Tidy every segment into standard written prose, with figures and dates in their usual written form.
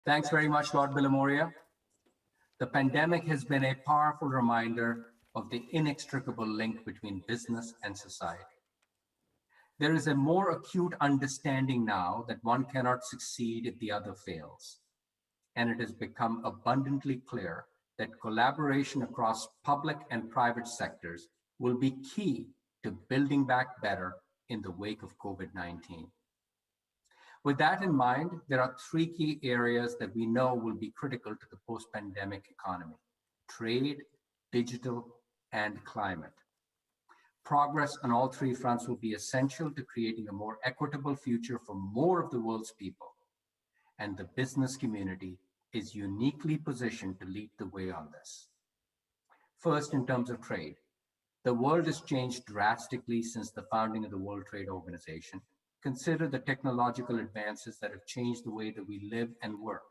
Thanks very much, Lord Villamoria. The pandemic has been a powerful reminder of the inextricable link between business and society. There is a more acute understanding now that one cannot succeed if the other fails. And it has become abundantly clear that collaboration across public and private sectors will be key to building back better in the wake of COVID-19. With that in mind, there are three key areas that we know will be critical to the post-pandemic economy: trade, digital, and climate. Progress on all three fronts will be essential to creating a more equitable future for more of the world's people. And the business community is uniquely positioned to lead the way on this. First, in terms of trade, the world has changed drastically since the founding of the World Trade Organization. Consider the technological advances that have changed the way that we live and work.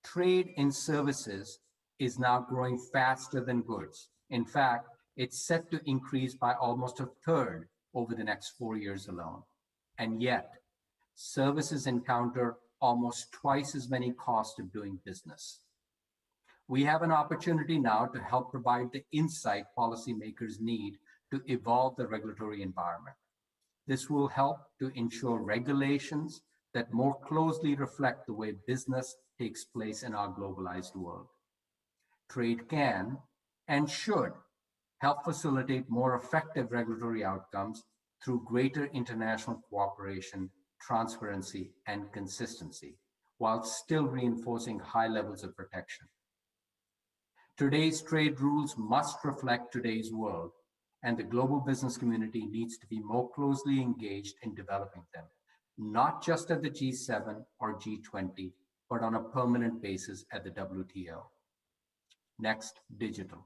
Trade in services is now growing faster than goods. In fact, it's set to increase by almost a third over the next 4 years alone. And yet, services encounter almost twice as many costs of doing business. We have an opportunity now to help provide the insight policymakers need to evolve the regulatory environment. This will help to ensure regulations that more closely reflect the way business takes place in our globalized world. Trade can and should help facilitate more effective regulatory outcomes through greater international cooperation, transparency, and consistency, while still reinforcing high levels of protection. Today's trade rules must reflect today's world, and the global business community needs to be more closely engaged in developing them, not just at the G7 or G20, but on a permanent basis at the WTO. Next, digital.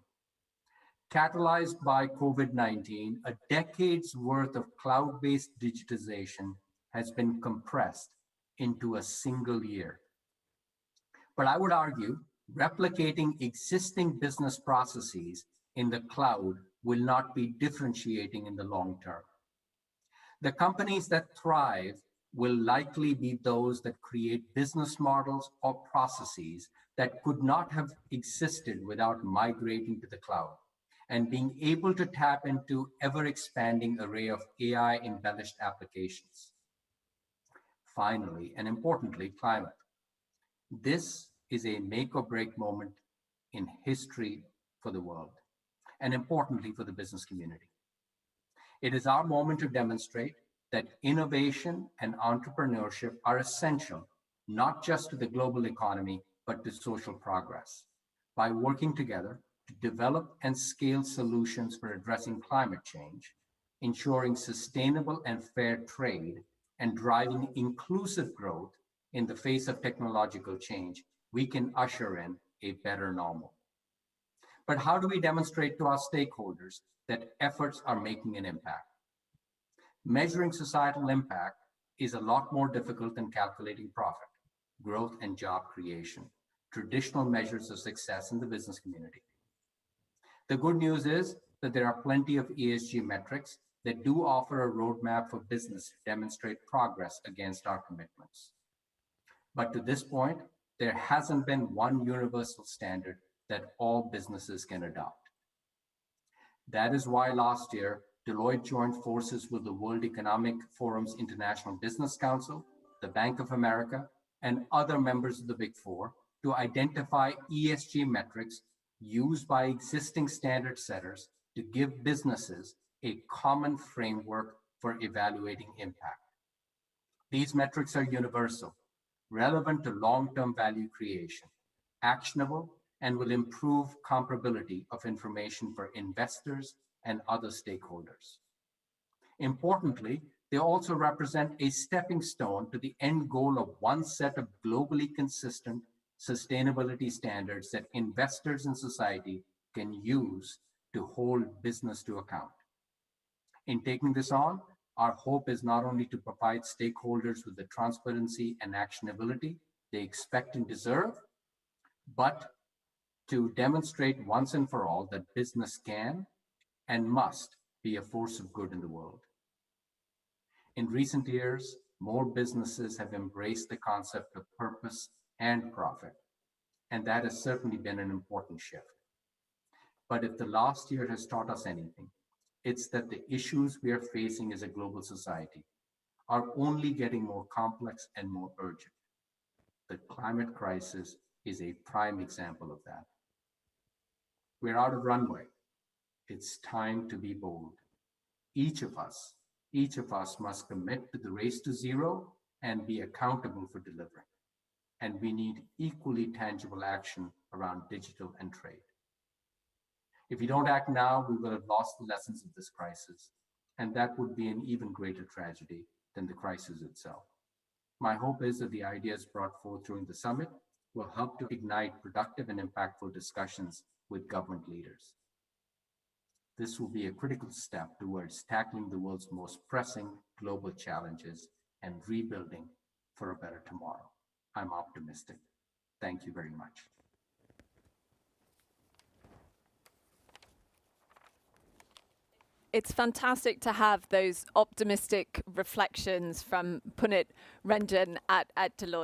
Catalyzed by COVID-19, a decade's worth of cloud-based digitization has been compressed into a single year. But I would argue replicating existing business processes in the cloud will not be differentiating in the long term. The companies that thrive will likely be those that create business models or processes that could not have existed without migrating to the cloud and being able to tap into ever-expanding array of AI-embellished applications. Finally, and importantly, climate. This is a make or break moment in history for the world, and importantly for the business community. It is our moment to demonstrate that innovation and entrepreneurship are essential, not just to the global economy, but to social progress. By working together to develop and scale solutions for addressing climate change, ensuring sustainable and fair trade, and driving inclusive growth in the face of technological change, we can usher in a better normal. But how do we demonstrate to our stakeholders that efforts are making an impact? Measuring societal impact is a lot more difficult than calculating profit, growth, and job creation, traditional measures of success in the business community. The good news is that there are plenty of ESG metrics that do offer a roadmap for business to demonstrate progress against our commitments. But to this point, there hasn't been one universal standard that all businesses can adopt. That is why last year, Deloitte joined forces with the World Economic Forum's International Business Council, the Bank of America, and other members of the Big Four to identify ESG metrics used by existing standard setters to give businesses a common framework for evaluating impact. These metrics are universal, relevant to long-term value creation, actionable, and will improve comparability of information for investors and other stakeholders. Importantly, they also represent a stepping stone to the end goal of one set of globally consistent sustainability standards that investors and society can use to hold business to account. In taking this on, our hope is not only to provide stakeholders with the transparency and actionability they expect and deserve, but to demonstrate once and for all that business can and must be a force of good in the world. In recent years, more businesses have embraced the concept of purpose and profit. And that has certainly been an important shift. But if the last year has taught us anything, it's that the issues we are facing as a global society are only getting more complex and more urgent. The climate crisis is a prime example of that. We're out of runway. It's time to be bold. Each of us, each of us must commit to the race to zero and be accountable for delivering. And we need equally tangible action around digital and trade. If we don't act now, we will have lost the lessons of this crisis, and that would be an even greater tragedy than the crisis itself. My hope is that the ideas brought forth during the summit will help to ignite productive and impactful discussions with government leaders. This will be a critical step towards tackling the world's most pressing global challenges and rebuilding for a better tomorrow. I'm optimistic. Thank you very much. It's fantastic to have those optimistic reflections from Punit Renjen at Deloitte.